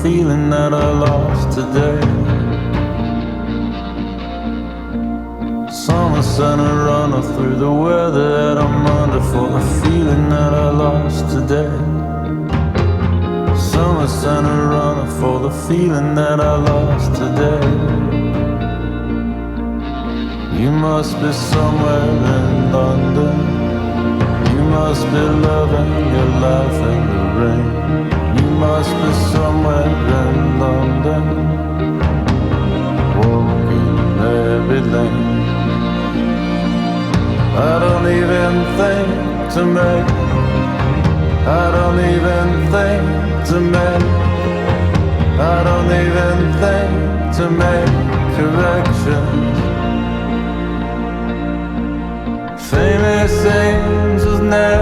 feeling that I lost today. Summer center runner through the weather that I'm under for the feeling that I lost today. Summer center runner for the feeling that I lost today. You must be somewhere in London. You must be loving your life in the rain. You must be somewhere in London, walking every lane. I don't even think to make, I don't even think to make, I don't even think to make corrections. Famous angels never